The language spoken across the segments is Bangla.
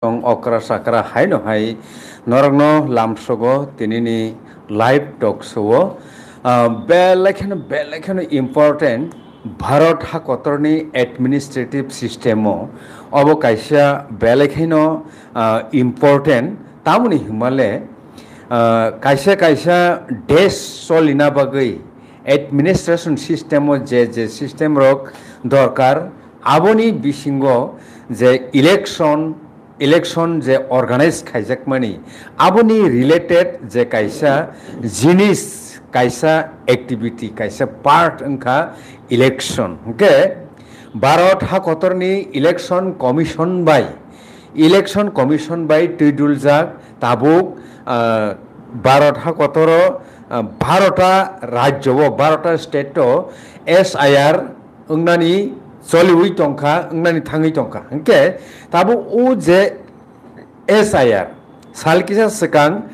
okra sakra hai no hai noragno lamsogo tinini live talk show belekhen important Bharat hakotorni administrative system obo kaisa belekheno important tamuni himale kaisa desh solina bagui administration system je system rok dorkar aboni bisingo je election je organize khaijakmani aboni related je kaisa jinis kaisa activity kaisa part angkha election okay Bharat hakotorni election commission by tuiduljak tabuk Bharat hakotoro Bharata rajyo Bharata state SIR ungnani Soliwi tongka ungnani thangi tongka okay tabu u je SIR salkisa sekang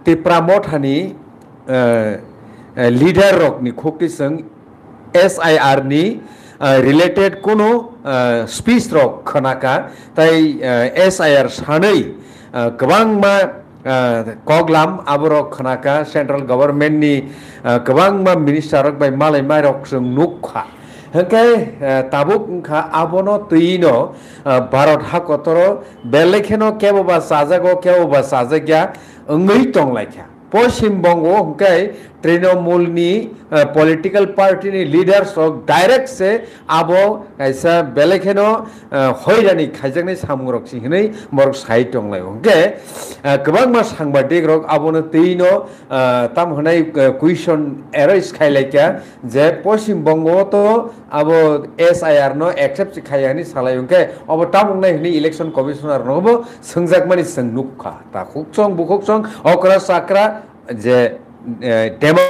tipramot hani leader rok ni khokti sang SIR ni related kono speech rok khanaka tai SIR sanai kwbangma koglam aborok khanaka central government ni kwbangma minister rok bai malai mai rok sung nukha hengkai tabuk ngkha abono tuino Bharat hakotoro belekheno keboba sajago keboba sajagya ngui tonglaikha Poshim Bongo hengkai Trinamool ni political party ni leaders rok direct se abo kaisa belekheno hoirani khaijaknai samung si hinai morok sai tonglai hengkai kwbangma sangbadik rok abono tuino tam hanai question arise khailaikia je Poshim Bongo to abo SIR no accept khaiyani salai hengkai abo tamung nai hini election commissioner no bo sungjakmani sungnukha ta khukchong bukhokchong okra sakra je democratic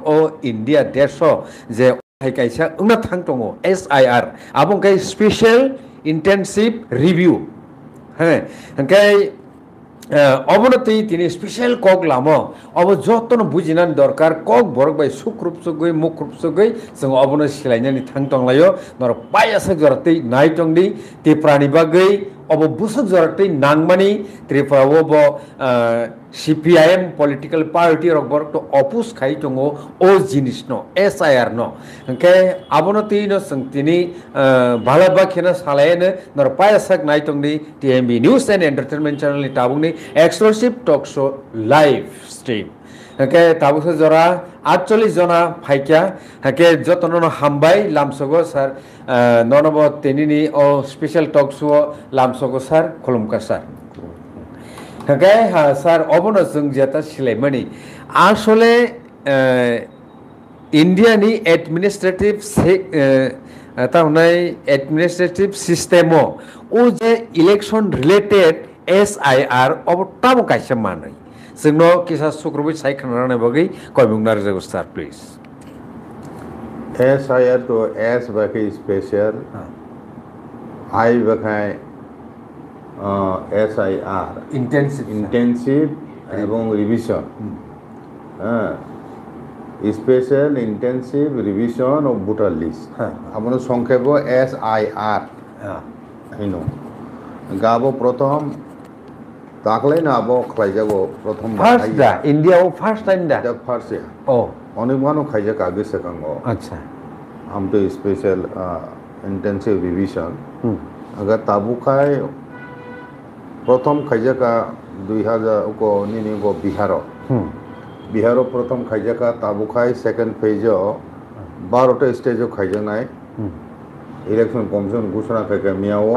o India desho je kaisa ungna thang tongo SIR abong kai special intensive review hengkai অবনতি তিনি স্পেশাল কক লামো অব যতন বুজিনান দরকার কক বরক বাই সুক্রুপ সুগৈ মুক্রুপ সুগৈ जों অবন সিলাইনানি থাং টংলাयो নর পায়াসক জরতै নাই টংদি তে প্রাণী বাগৈ অব বুসক জরতै নাংমানি ত্রিপুরা ব CPIM political party rok borok to opus khai tongo o jinis no SIR no ke abonoti no sangtini balaba khena salaine nor payasak nai tongni TMB news and entertainment channel ni tabungni exclusive talk show live stream ke tabuso jora 48 jona phaikya ke jotono hambai lamsogo sir nonobo tenini o special talk show lamsogo sir khulumka sir Okay, sir, obono sung jata silaimani. Asole India ni administrative administrative system o je election related SIR obo tamo kaisa manai. Sungno kisa sukrubi sai khanana bagi koimungnar jago sir please. SIR to S bakai special I bakai SIR intensive এবং revision special intensive revision of voter list আপনার সংক্ষেপ SIR হিনো গাবো প্রথম তাকলাই না আবো খাইজাগো প্রথম ফার্স্ট দা ইন্ডিয়া ও ফার্স্ট টাইম দা ফার্স্ট ও অনেক মানুষ খাইজাক আগে সেকাঙ্গো আচ্ছা আম তো স্পেশাল ইন্টেন্সিভ রিভিশন अगर ताबू खाए प्रथम खाइजाका 2000 को निनी को बिहार प्रथम खाइजाका ताबू खाए सेकेंड फेज 12टा स्टेज खाइजानाय इलेक्शन कमिशन घोषणा खाइका मियाओ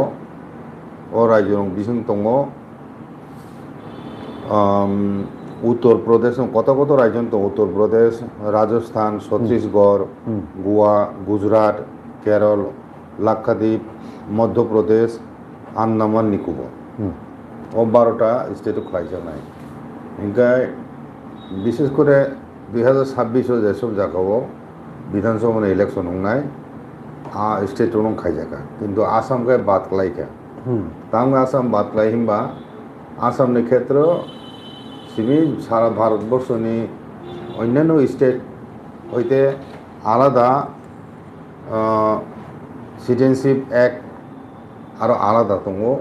और राज्य बिसुं दंगो उत्तर प्रदेश कत राज्य तो उत्तर प्रदेश राजस्थान छत्तीसगढ़ गोवा गुजरात केरल लाक्षाद्वीप मध्य प्रदेश आंदामान निकोबर ও 12টা স্টেট খাইজানাই ইনকাই বিশেষ করে 2026 যেসব জায়গাও বিধানসভা ইলেকশন হংনাই স্টেট রং খাইজাকা কিন্তু আসামকে বাদ লাইকা তাম আসাম বাদ লাই হিমবা আসামনি ক্ষেত্র সিবি সারা ভারতবর্ষনি অন্যান্য স্টেট হইতে আলাদা citizenship act aro alada tongo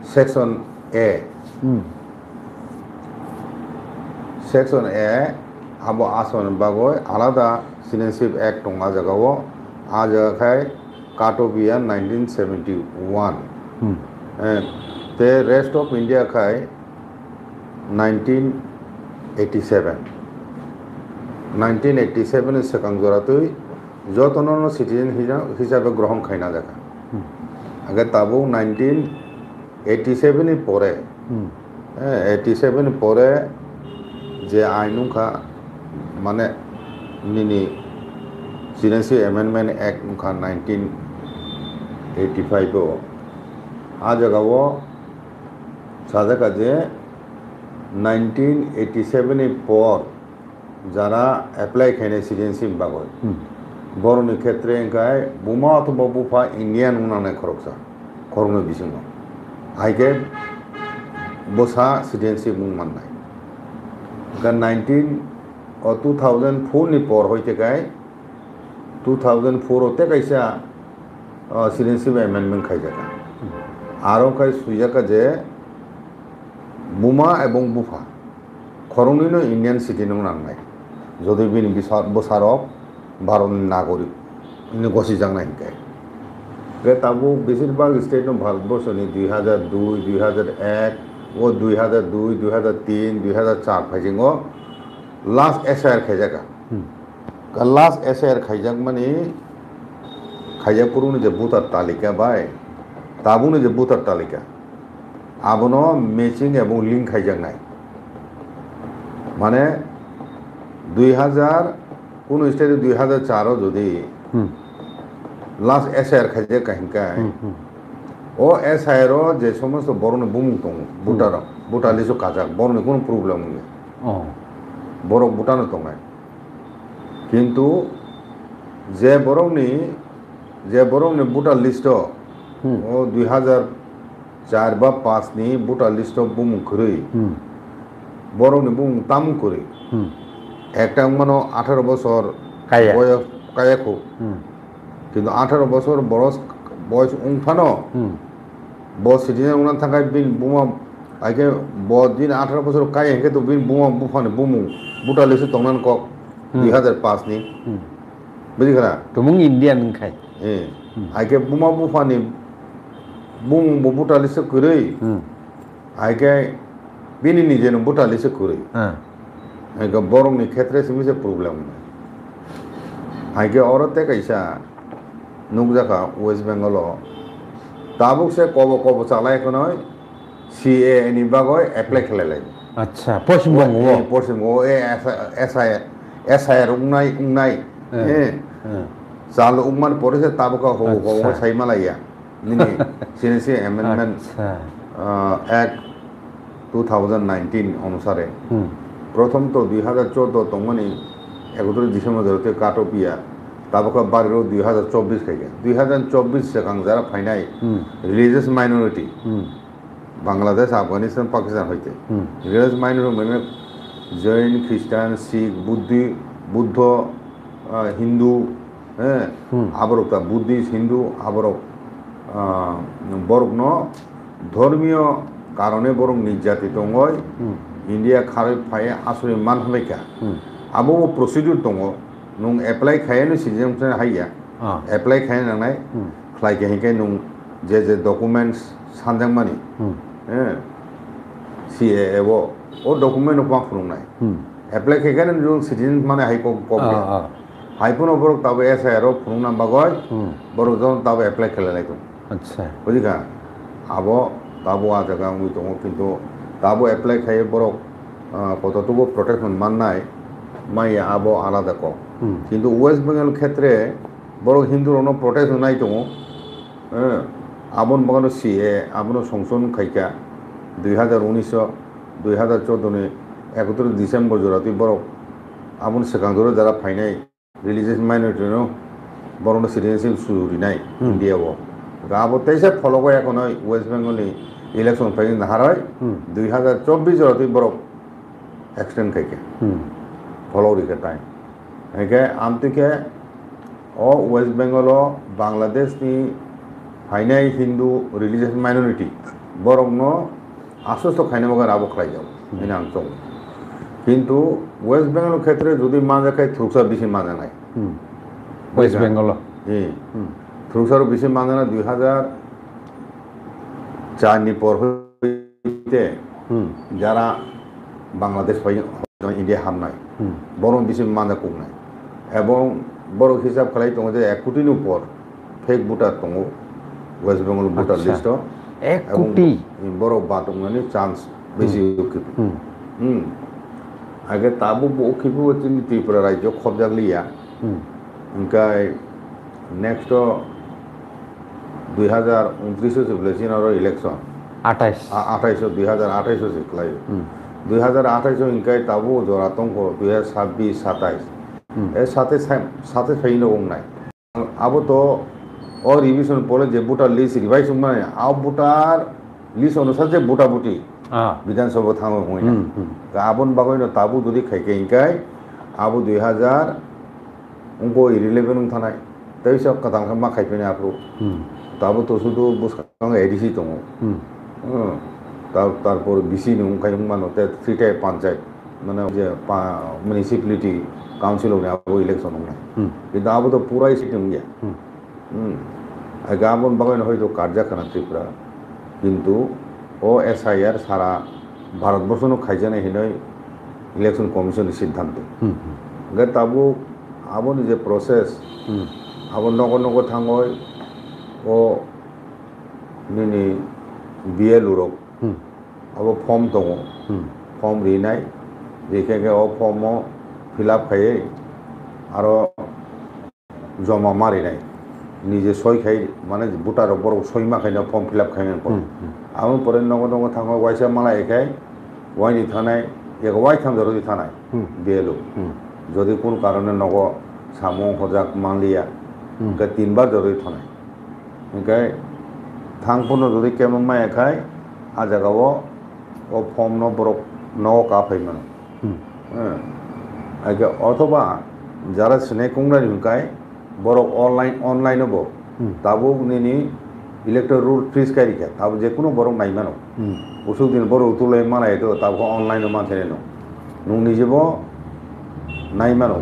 section A section A abo ason bagoi alada citizenship act tonga jagao a jaga khai Katobia 1971 the rest of India khai 1987 1987 sekang joratui jotonono citizen hisabe grohon khaina jaga agar tabo 1987 pore 87 pore je ainungkha mane nini Citizenship Amendment Act nuka 1985 o a jaga wo sajaka je 1987 por jara apply khaine citizenship bagoi boroni khetre enkai buma othoba bufa Indian unane khoroksa khorno bisingo aike bosa citizenship mungmannai ga 2004 ni por hoite kai 2004 ote kaisa citizenship amendment khaijaka aro kai sujaka je বুমা এবং বুফা খরণীয় ইন্ডিয়ান সিটিজেন নাংনাই যদি বিন বসারক ভারত নাগরিক ইনি গসি জাংনাই হিকাই গে তাবু বেশিরভাগ স্টেট ভারতবর্ষনি 2002 2001 ও 2002 2003 2004 ফাইজিং লাস্ট এসআইআর খাইজাকা লাস্ট এসআইআর খাইজাক মানে খাইজাক পুরুনি যে ভোটার তালিকা বাই তাবুনি যে ভোটার তালিকা আবনো ম্যাচিং এবং লিঙ্ক খাইজাংনাই মানে 2000 কোন স্টেটে 2004 যদি লাস্ট এসআইআর খাইজে কাহিনকাই ও এসআইআর যে সমস্ত বরণ বুমুং দং ভোটার লিস্ট কাজাক বরণে কোনো প্রবলেম নেই বড় ভুটানো দংনাই কিন্তু যে বরণনি ভোটার লিস্ট ও 2004 বা 5 ni ভোটার লিস্ট বুমুং করি বরণনি বুমুং তামুং করি একটা মানে 18 বছর বয়স কায়াকো কিন্তু 18 বছর বয়স উংফানো বয়স সিটিজেন উনান থাকায় বিন বুমা আইকে দিন 18 বছর কায় হেকে তো বিন বুমা বুফানে বুমু বুটা লিস্ট তংনান কক 2005 ni বুঝি গলা তুমুং ইন্ডিয়ান খাই আইকে বুমা বুফানে বুমু বুটা লিস্ট করি আইকে বিনি নিজে বুটা লিস্ট করি আইকে বরংনি ক্ষেত্রে সিমিসে প্রবলেম আইকে অরতে কাইসা নুকজাকা ওয়েস্ট বেঙ্গল তাবুক সে কব চালাই নয় সিএ এনি বাগয় এপ্লাই খেলাইলাই আচ্ছা পশ্চিমবঙ্গ এ এসআইআর উংনাই চাল উংমান পড়েছে তাবুকা হো সাইমালাইয়া নিনি সিএনসি অ্যামেন্ডমেন্ট অ্যাক্ট 2019 অনুসারে প্রথম তো 2014 তংমনি 31 ডিসেম্বর ধরতে কাটোপিয়া তাবকা বারো 2024 খাইগে 2024 সেখান যারা ফাইনাই রিলিজিয়াস মাইনরিটি বাংলাদেশ আফগানিস্তান পাকিস্তান হইতে রিলিজিয়াস মাইনরিটি মানে জৈন খ্রিস্টান শিখ বুদ্ধ হিন্দু হ্যাঁ আবরক বুদ্ধিস্ট হিন্দু আবরক বরং ধর্মীয় কারণে বরং নির্যাতিত হয় ইন্ডিয়া খারে ফায়ে আসলে মান হবেকা আবো প্রসিডিউর দङ নুং এপ্লাই খায়नो সিজেন হাইয়া এপ্লাই খায় নাंनाय ख्लाइके हिके नुं जे डकुमेन्ट्स सानजां मानि सीएए ओ डकुमेन्ट मा फुंनाय एप्लाई खायखाने नुं सिटिजन माने हाइको हाइपुनो बरक ताबो एसआईआर फुंना बागय बरक जन ताबो एप्लाई खालायनाय दं अच्छा बुझिका आबो ताबो आ जागा उइ दङ किन्तु ताबो एप्लाई खाय बरक कतटुकु प्रोटेक्शन माननाय माइ आबो आलादा क কিন্তু ওয়েস্ট বেঙ্গল ক্ষেত্রে বড় হিন্দুর অন্য প্রটেস্ট নাই দङ আবন বাগানো সিএ আবনো সংশোধন খাইকা 2019 2014 নি 31 ডিসেম্বর জোরাতি বড় আবন সেখান ধরে যারা ফাইনাই রিলিজিয়াস মাইনরিটি নো বড় সিটিজেনশিপ সুরি নাই ইন্ডিয়াও আবো তেইসে ফলো করে এখন ওয়েস্ট বেঙ্গলি ইলেকশন ফাইন হারায় 2024 জোরাতি বড় এক্সটেন্ড খাইকা ফলো রিকে টাইম একে আমতিকে ও ওয়েস্ট বেঙ্গল বাংলাদেশ নি ফাইনাই হিন্দু রিলিজিয়াস মাইনরিটি বরং আশ্বস্ত খাইনা বাগান আবো খাই যাও এনে আনতো কিন্তু ওয়েস্ট বেঙ্গলের ক্ষেত্রে যদি মাজা খাই থ্রুকসার বেশি মাজা নাই ওয়েস্ট বেঙ্গল থ্রুকসারও বেশি মাজা না 2004 পর হইতে যারা বাংলাদেশ ইন্ডিয়া হাম নাই বরং বেশি মাজা কম নাই এবং বড় হিসাব খালাই তোমার যে 1 কোটির উপর ফেক ভোটার দङ ওয়েস্ট বেঙ্গল ভোটার লিস্ট 1 কোটি বড় বাটংনানি চান্স বেশি আগে তাবো বকিবো তিনি ত্রিপুরা রাজ্য খবজাগলিয়া ওমকাই নেক্সট 2029 বলেছিন আর ইলেকশন 2028 সিকলাই 2028 ইনকাই তাবো জরাতঙ্ক 2026 27 এর সাথে ফাইনো নাই আবো তো ও রিভিশন পড়ে যে ভোটার লিস্ট রিভাইজ মানে আব ভোটার লিস্ট অনুসারে যে ভোটাভুটি বিধানসভা থামো হয় না আবন বাগৈনো তাবু যদি খাইকে ইনকাই আবু 2000 উনকো ইরিলেভেন থানায় তাই সব কথা মা খাইপেনে আপু তাবু তো শুধু বুসকাং এডিসি দङ তারপর বিসি নুং খাইং মানতে থ্রিটাই পঞ্চায়েত মানে যে মিউনিসিপ্যালিটি কাউন্সিল হনে আবু ইলেকশন হনে কিন্তু আবু তো পুরাই সিটিং গিয়া আগে আবন বাগৈনো হয়তো কার্যখানা ত্রিপুরা কিন্তু ও এসআইআর সারা ভারতবর্ষ খাইজানে হিনয় ইলেকশন কমিশনের সিদ্ধান্ত গে তাবু আবন যে প্রসেস আবন নগর নগর থাঙ্গয় ও নিনি বিএল উরক আবো ফর্ম দङ ফর্ম রিনাই রেখে ও ফর্ম ফিল আপ খাইয়ে আরো জমা মারিনাই নিজে সই খাই মানে ভোটার বড় সই মাখাইনা ফর্ম ফিল আপ খাইনার পর আমি পরে নগর নগর থাঙ্গ ওয়াইসা মালা এখাই ওয়াইনি থানায় এক ওয়াই থাম জরুরি থানায় বিএলও যদি কোন কারণে নগ সামু হজাক মানলিয়া ওকে 3 বার জরুরি থানায় ওকে থাংপুনো যদি কেমন মা এখাই আ জায়গাও ও ফর্ম ন বড় ন কাফাই মানে আগে অথবা যারা স্নে কুংরানি হুকায় বড় অনলাইন হবো তাবো নিনি ইলেকট্রিক রুল ফ্রিজ কারি খা তাবো যে কোনো বড় নাই মানো ওষুধ দিন বড় তুলে মানাই তো তাবো অনলাইনে মানছে নুং নিজেব নাই মানো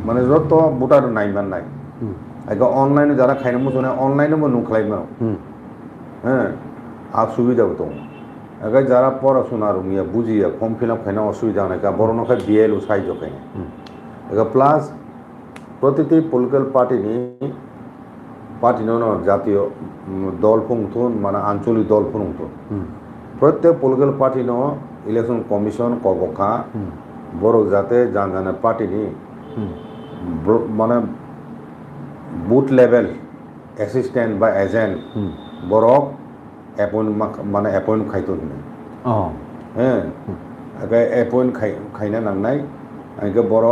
মানে যত ভোটার নাই মান নাই আগে অনলাইনে যারা খাইনো মুসনে অনলাইনে নুং খাই মানো হ্যাঁ আর সুবিধাও তো আগে যারা পড়াশোনা রুমিয়া বুঝিয়া ফর্ম ফিল আপ খাইনা অসুবিধা নাই বড় নখায় বিএলও সাহায্য খাইনা আগে প্লাস প্রতিটি পলিটিক্যাল পার্টি জাতীয় দল ফুংথুন মানে আঞ্চলিক দল ফুংথুন প্রত্যেক পলিটিক্যাল পার্টি ইলেকশন কমিশন কবখা বড় যাতে জানে পার্টি মানে বুথ লেভেল অ্যাসিস্ট্যান্ট বা এজেন্ট বড় মানে অ্যাপয়েন্ট খাইতো হ্যাঁ আগে অ্যাপয়েন্ট খাইনা নাংনাই আগে বড়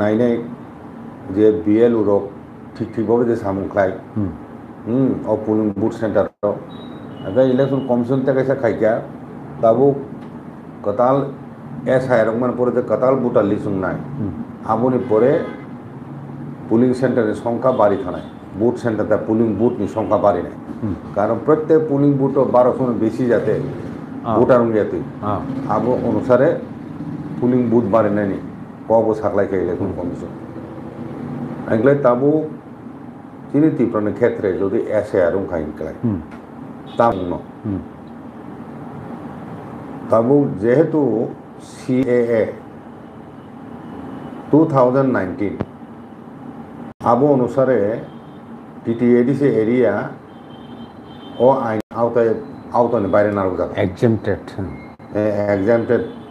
নাইনাই যে বিএল উরক ঠিকভাবে যে সামুখাই ও পুলিং বুথ সেন্টার আগে ইলেকশন কমিশন থেকে এসে খাইকা তাবো কতাল এসআইআর মানে পরে যে কতাল ভোটার লিস্ট নাই আমনি পরে পুলিং সেন্টারের সংখ্যা বাড়ি থানায় বুথ সেন্টারতে পুলিং বুথ সংখ্যা বাড়ি নাই কারণ প্রত্যেক পুলিং বুথ 1200 বেশি যাতে ভোটার যাতে আবো অনুসারে পুলিং বুথ বাড়ি নাইনি কবো সাকলাইকে ইলেকশন কমিশন এগুলো তাবো তিনি ত্রিপুরার ক্ষেত্রে যদি এসআইআর খাইন খাই তাবো যেহেতু সিএএ 2019 আবো অনুসারে টিটিএডিসি এরিয়া ও আইন আওতায় বাইরে না এক্সামটেড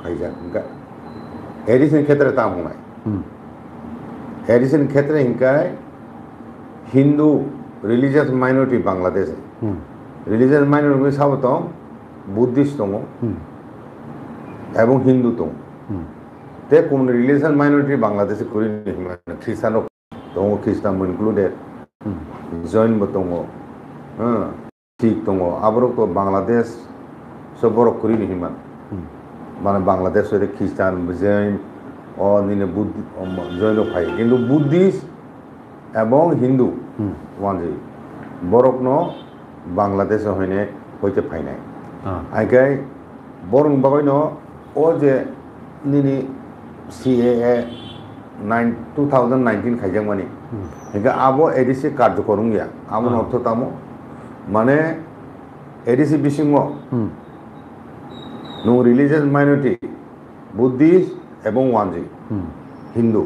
খাইজা এডিসির ক্ষেত্রে তা নাই এডিসির ক্ষেত্রে ইনকায় হিন্দু রিলিজিয়াস মাইনরিটি বাংলাদেশে রিলিজিয়াস মাইনরিটি সাবত বুদ্ধিস্ট দङ এবং হিন্দু দङ তে কোন রিলিজিয়াস মাইনরিটি বাংলাদেশে করি খ্রিস্টান দङ খ্রিস্টান ইনক্লুডেড জৈন দङ শিখ দङ আবরক তো বাংলাদেশ সব বড় করি নিহিমান মানে বাংলাদেশ খ্রিস্টান জৈন ও নিনে জৈন খাই কিন্তু বুদ্ধিস্ট এবং Hindu one borok no Bangladesh hoine hoite phainai Ah. aikai borong bagai no o je nini CAA 2019 khaijang mani hingga abo edisi karjokorung ya abo no ortho tamo mane edisi bisingo no religious minority Buddhist এবং ওয়ানজি হিন্দু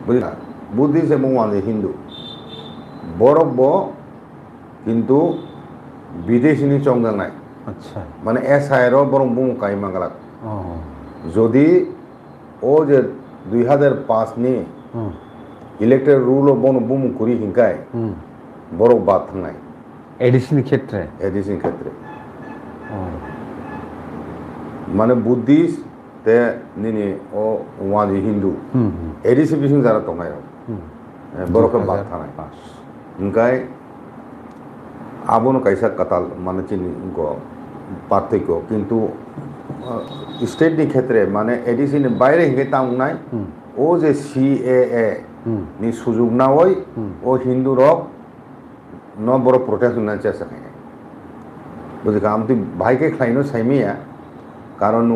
বুঝলা বুদ্ধিস্ট এবং ওয়ানজি হিন্দু বরফ কিন্তু বিদেশিনী চংদাং নাই আচ্ছা মানে এসআইর বরং বুম কাই মাঙ্গালাক যদি ও যে 2005 নি ইলেক্টেড রুল বন বুম করি হিংকাই বরফ বাদ থাংনাই এডিসিন ক্ষেত্রে মানে Buddhist te nini o wani hindu edisi bising jara tongnai borok ba thanai ngai abono kaisa katal mane chini go পার্থক্য কিন্তু স্টেট ni ক্ষেত্রে মানে এডিসি ni বাইরে হিগে তামনাই ও যে সিএএ ni সুযোগ না ওই ও হিন্দু রক ন বড় প্রোটেস্ট না চেষ্টা খায় বুঝি কামতি ভাইকে খাইনো সাইমিয়া কারণ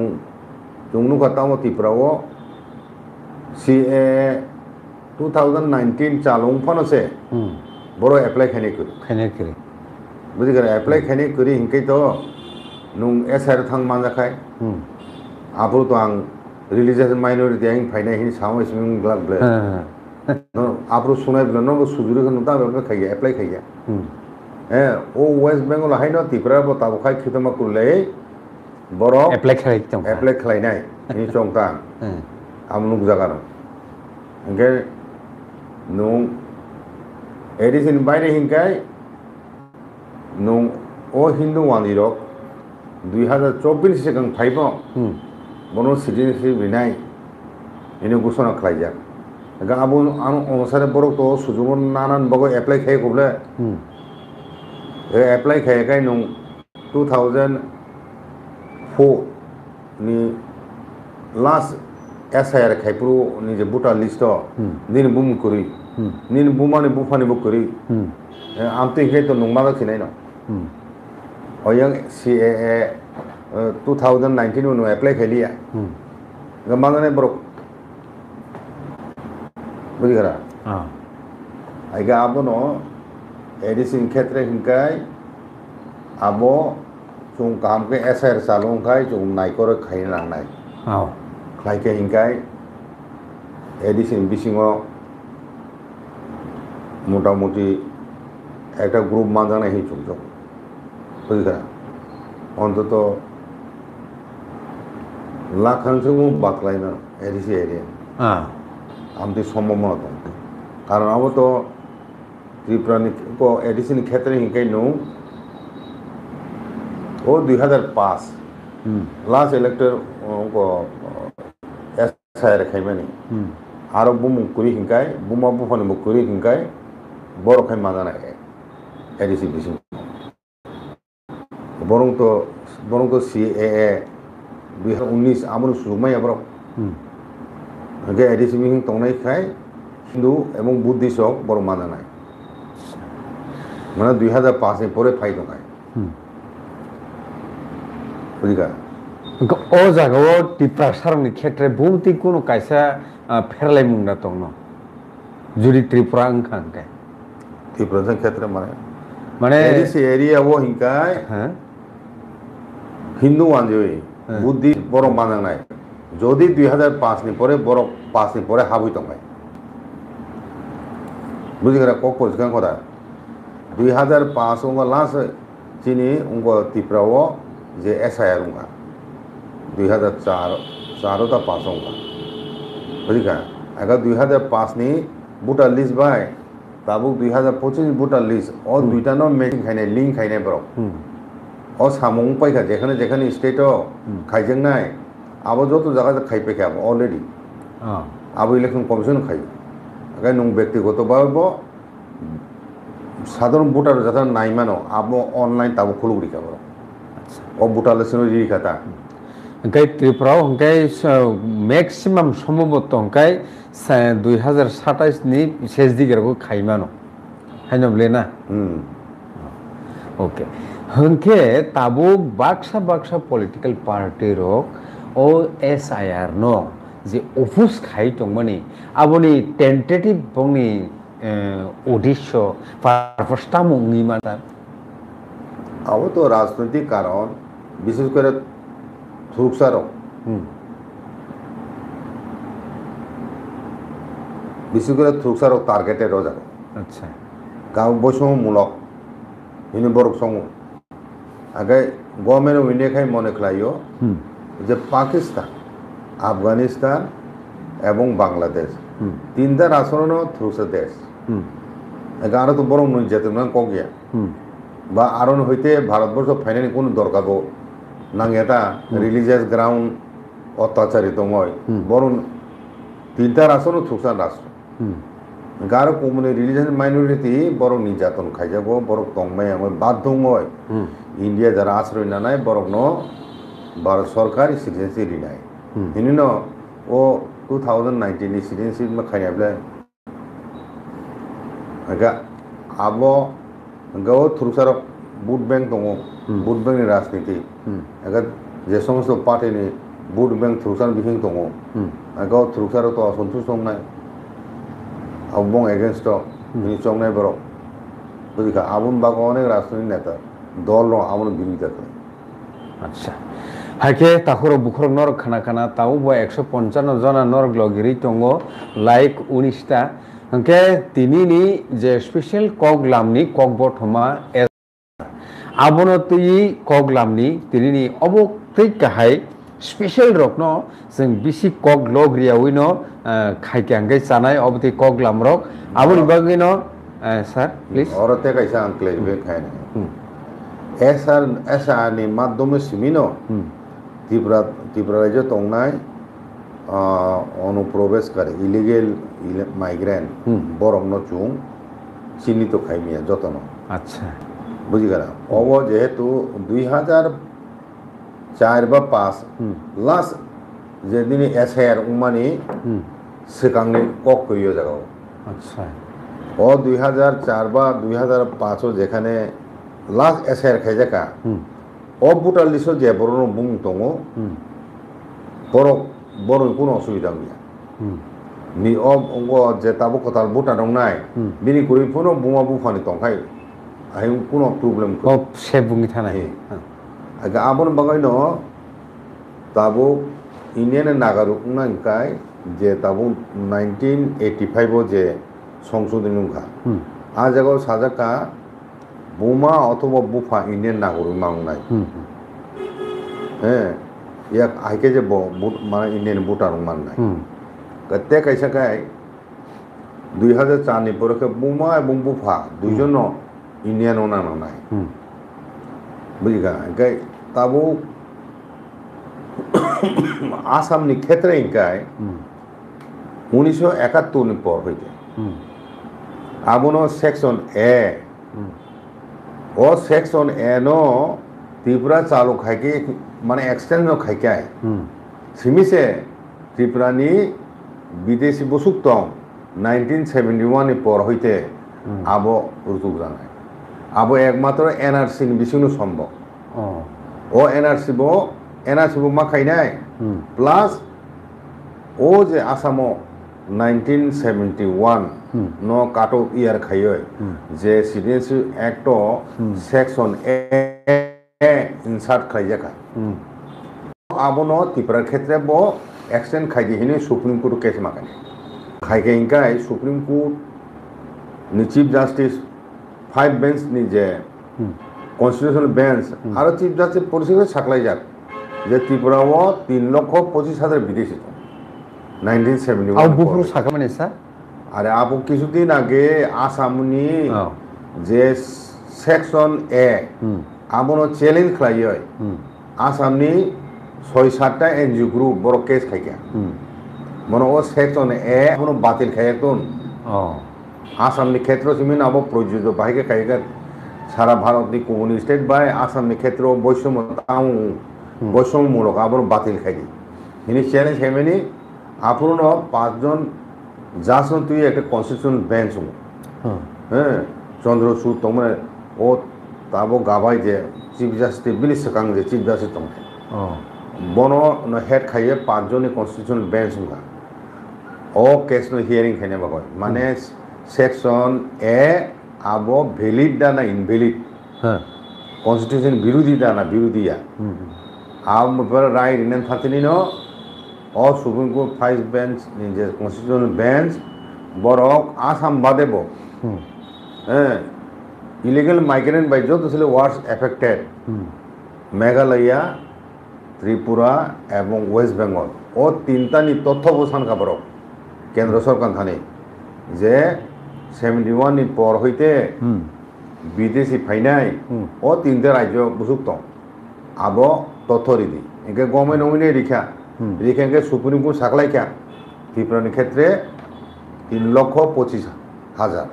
Jungnu kata mo Tripura CA 2019 chalung pano se boro apply khane kuri budi kare apply khane kuri hinkai to nung SR thang manja khai apro to ang religious minority ang phaina hin sawo sming glak ble no apro sunai ble no sujuri kan ta be khai apply khai o West Bengal hai no Tripura bo ta khai khitama kurle borok apply khlainai ni chongtang amnuk jagano engke nung edison baire hinkai nung o hindu wani rok 2024 sekang phaibo bono citizenship binai ini gusona khlaijak ga abo anu onusare borok to sujugon nanan bogo apply khai koble apply khai kai nung 2004 ni last SIR khaipuru ni je buta list nin bum kuri nin bumani bufani bu kuri amti he to nungma ga khinai no oyang CAA 2019 no apply khaliya gamangane bro budi kara aiga abono edison khetre hinkai abo chung kam ke SIR salong khai chung nai kor khai nang nai khai ke hinkai edison bisingo মোটামুটি একটা গ্রুপ মাঝানে হি চলছে বুঝলি অন্তত লাখাংশে বাকলাই না এডিসি এরিয়া আমি সম্ভাবনা দं কারণ আবো তো ত্রিপুরানি এডিসিনি ক্ষেত্রে হিংকাই নো ও 2005 লাস্ট ইলেক্টেড এসআইআর খাইমানি আরো বুমুকুরি হিংকাই বুমা বুফানি মুকুরি হিংকাই বড় খাই মাজানা এডিসি বিসিং বরং তো সিএএ 2019 আমন সুমাই আবার আগে এডিসি বিসিং তংনাই খাই হিন্দু এবং বুদ্ধিস্ট বড় মাজানা মানে 2005 এর পরে ফাই দंगाय বুঝিকা ও জায়গাও ত্রিপুরা সারংनि ক্ষেত্রে বহুতি কোনো কাইসা फेरलाय मुंडा दं न जुदि त्रिपुरा ओंखांखाय त्रिपुरा क्षेत्र माने एडिसि एरिया वो हिंकाय हिंदू वानजोय बुद्धि बर मानांनाय যদি 2005 नि परे बर 5 नि परे हाबुय दंगाय बुझिगरा কক পজিশন কথা 2005 उंगा लास्ट चिनि उंगा त्रिपुराओ जे एसआईआर उंगा 2004 ता 5 उंगा बुझिका अगर 2005 नि बुटा लिस्ट बाय ताबुक 2025 बुटा लिस्ट और दुइटा न मेटिंग खाइने लिंक खाइने ब्रो और सामुं पाइका जेखाने जेखाने स्टेटो खाइजेंनाय आबो जतो जागा खाइपेखा अलरेडी आबो इलेक्शन कमिशन खाइ अगर नों व्यक्तिगत बाबो साधारण भोटार जाता नाइमानो आबो ऑनलाइन ताबो खुलुगरि खाबो ओ बुटा लेसनो रि खाता ओंखाय त्रिपुराव ओंखाय मैक्सिमाम सम्भवत ओंखाय 2027 नि शेष दिगेरखौ खाइमानो হাইনবলে না ওকে হংকে তাবুক বাক্সা পলিটিক্যাল পার্টি রক ও SIR ন যে অফুস খাই দंमोन আবনি টেন্টেটিভ বংনি উদ্দেশ্য পারপাস তামুংনি মাতা আবো তো রাজনৈতিক কারণ বিশেষ করে থুকসারক বিশেষ করে থুকসারক টার্গেটে রোজা আচ্ছা গাঁও বৈষম্যমূলক হিনি বরক সঙ্গ আগে গভর্নমেন্ট অফ ইন্ডিয়া খাই মনে খাইও যে পাকিস্তান আফগানিস্তান এবং বাংলাদেশ তিনটা রাষ্ট্র থ্রুসে দেশ আরো তো বরং নই যেতে না কগিয়া বা আরো হইতে ভারতবর্ষ ফাইনালি কোনো দরকার নাং এটা রিলিজিয়াস গ্রাউন্ড অত্যাচারিত হয় বরং তিনটা রাষ্ট্র থ্রুসা রাষ্ট্র গারো কমিউনিটি রিলিজিয়াস মাইনরিটি বরং নির্যাতন খাইজাব বরং তংমাই আমার বাধ্য হয় ইন্ডিয়া যারা আশ্রয় না নাই বরং ভারত সরকার সিটিজেনশিপ রিনাই হিনি ন ও 2019 ni সিটিজেনশিপ মা খাইনাবলে আগা আবো গাও থ্রুসারক ভোট ব্যাংক দङ ভোট ব্যাংকনি রাজনীতি আগা যে সমস্ত পার্টিনি ভোট ব্যাংক থ্রুসার বিহিং দङ গাও থ্রুসারক তো অসন্তুষ্ট নাই আবং এগেইনস্ট নি চংনাই বরক বুঝিকা আবুন বাগো অনেক রাজনৈতিক নেতা দল ন আবুন বিরোধিতা করে আচ্ছা হাইকে তাহর বুখর নর খানা তাও বো 155 জন নরক লগিরি দङ লাইক 19টা হংকে তিনিনি যে স্পেশাল কগলামনি কগবথমা আবনো তুই কগলামনি তিনিনি অবক্তৈ কাহাই স্পেশাল রকন जों बिसि कग लग्रियावैनो खाइके आंगै जानाय अबति कगलाम रक आबुनि बागैनो सर प्लिज औरते कैसा अंकलेज बे खायना SR नि माध्यमे सिमिनो त्रिपुरा राज्य तंनाय অনুপ্রবেশ করে ইলিগেল মাইগ্রেন্ট বরং চুং চিহ্নিত খাইমিয়া যতন আচ্ছা বুঝি গেল অব যেহেতু 2004 বা 5 লাস্ট যেদিন SIR উমানি সেকাংনি কক কইও জায়গাও আচ্ছা ও 2004 বা 2005 যেখানে লাস্ট SIR খাইজাকা ও ভোটার লিস্ট যে বড় বুং দङ বড় কোনো অসুবিধা নেই নি অঙ্গ যে তাবো কথার ভোটার দं নাই বিনি করি ফোনো বুমা বুফানি দंखाय আই কোনো প্রবলেম ও সে বুঙি থানাই আগে আবন বাগাইন তাবো ইন্ডিয়ান নাগরিক নাংকাই যে তাবো 1985 যে সংশোধনী নুখা আ জায়গায় সাজাকা বুমা অথবা বুফা ইন্ডিয়ান নাগরিক মাংনাই হ্যাঁ ইয়াক আইকে যে মানে ইন্ডিয়ান ভোটার মাননাই তে কাইসা কাই 2004 नि পরকে বুমা এবং বুফা দুইজন ইন্ডিয়ান ওনা নাই বুঝিগা গাই তাবো আসামনি ক্ষেত্রে ইনকাই 1971 नि পর হইতে আবনো সেকশন এ ও সেকশন এ নো त्रिपुरा चालू खाइके माने एक्सटेंड नो खाइके सिमिसे त्रिपुरानि विदेशी बसुक दं 1971 नि पर हইতে आबो रुजुक जानाय आबो एकमात्र NRC नि बिसिनो सम्भव ओ NRC बो मा खाइनाय प्लस ओ जे आसामो 1971 नो काट अफ इयार खायो जे सिटिजेनशिप एक्ट सेक्शन ए इंसार्ट खाइजाका आबनो त्रिपुरा क्षेत्र बो एक्सटेंड खाइदि हिने सुप्रीम कोर्ट केस माकाने खाइके इंकाय सुप्रीम कोर्ट नि चीफ जस्टिस 5 बेंच नि जे कन्स्टिट्यूशनल बेंच आरो चीफ जस्टिस परिषद साखलाई जाक जे त्रिपुरा वो 3,25,000 विदेशी 1971 आउ बुफुरु साखामाने सा अरे आबो किछुदिन आगे आसामनि जे सेक्शन ए आबनो चैलेंज खालायो आसामनि 6-7टा एनजिओ ग्रुप बर केस खाइया मनो ओ सेक्शन ए आबनो बातिल खायतन आसामनि क्षेत्र सिमिन आबो प्रयोज्य बाहायके खायगा सारा भारतनि कम्युनिस्ट स्टेट बाय आसामनि क्षेत्र बৈষম্যমূলক आबनो बातिल खायदि हिनि चैलेंज खायमेनि आपुनो 5 जन जासन तुई एक कन्स्टिट्यूशन बेंच हूं हैं चंद्रचूड़ तंगमने ओ ताबो गाबाय जे चीफ जस्टिस बिनि सिगां जे चीफ जस्टिस दं बनो हेड खायो 5 जननि कन्स्टिट्यूशनल बेंच होगा ओ केस नो हियरिंग खायने बागय माने सेक्शन ए आबो वैलिड दाना इनवैलिड कन्स्टिट्यूशन विरोधी दाना विरोधिया आब मबर राय रिनेन थातिनि नो ओ सुप्रीम कोर्ट 5 बेंच जे कन्स्टिट्यूशनल बेंच बरक आसाम बादेबो इलीगल माइग्रेंट बाय जो तसले वार्स एफेक्टेड मेघालय त्रिपुरा एवं वेस्ट बेंगल ओ तीनटानि तथ्यबो सानखा बरक केंद्र सरकार थाने जे 71 नि पर हইতে विदेशी फाइनाय ओ तीनटा राज्य बुजुक दं आबो तथ्यरिदि एके गवर्नमेंट नमिने रिखा रिखेंगे सुप्रीम कोर्ट साखलायखा त्रिपुरानि क्षेत्रे 3,25,000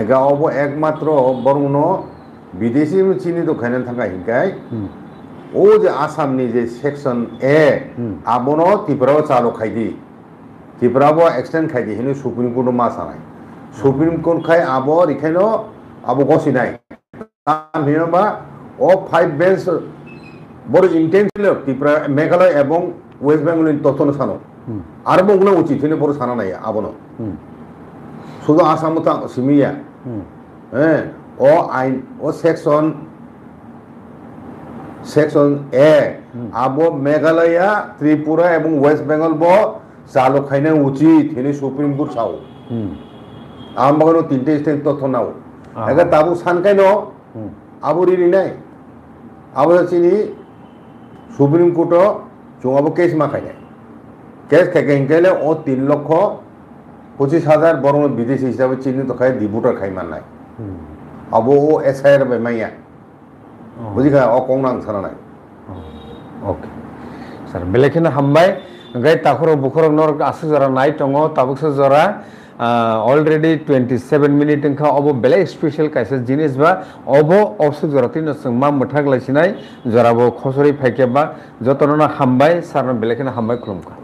एका अबो एकमात्र बरमुनो विदेशी चीनी तो खायनानै थांगा हिंगाय ओ जे आसामनि जे सेक्शन ए आबोनो त्रिपुरायाव चालु खायदि त्रिपुरायाव एक्सटेंड खायदि हिनो सुप्रीम कोर्ट मा सानाय सुप्रीम कोर्ट खाय आबो रिखायनो आबो गसिनाय हिनोबा ओ 5 बेंच बर इंटेंशनल त्रिपुरा मेघालय एवं वेस्ट बेंगल तथ्यनो सानो आरो बुंनो उचित हिनो बर साना नाय आबोनो शुद्ध आसाम सिमिया ओ आइन ओ सेक्शन ए आबो मेघालय त्रिपुरा एवं वेस्ट बेंगल बो चालु खायने उचित हिनो सुप्रीम कोर्ट साव आम बगनो तीनटे स्टेट तथ्य नाव एगा ताबु सानखाय न आबो रिरि नाय आबो चिनि सुप्रीम कोर्ट जोंआबो केस माखायनाय केस खायकेंकेले ओ 3,25,000 बर विदेशी हिसाबै चिनि तो खाय डिबुटर खाय माननाय आबो ओ एसआईआर बाय माया बुजिखा ओ कंनां सानानाय ओके सर बेलेखिना हामबाय गाय ताखरो बुखरो नर आसु जरा नाय टंगो ताबुकसो जरा already 27 minute इंखा अबो बेले स्पेशल कायसे जिनिस बा अबो अबसु जरा तिन संमा मथाग लासिनाय जराबो खसरि फायकेबा जतनना हामबाय सारन बेलेखिना हामबाय खुलुमखा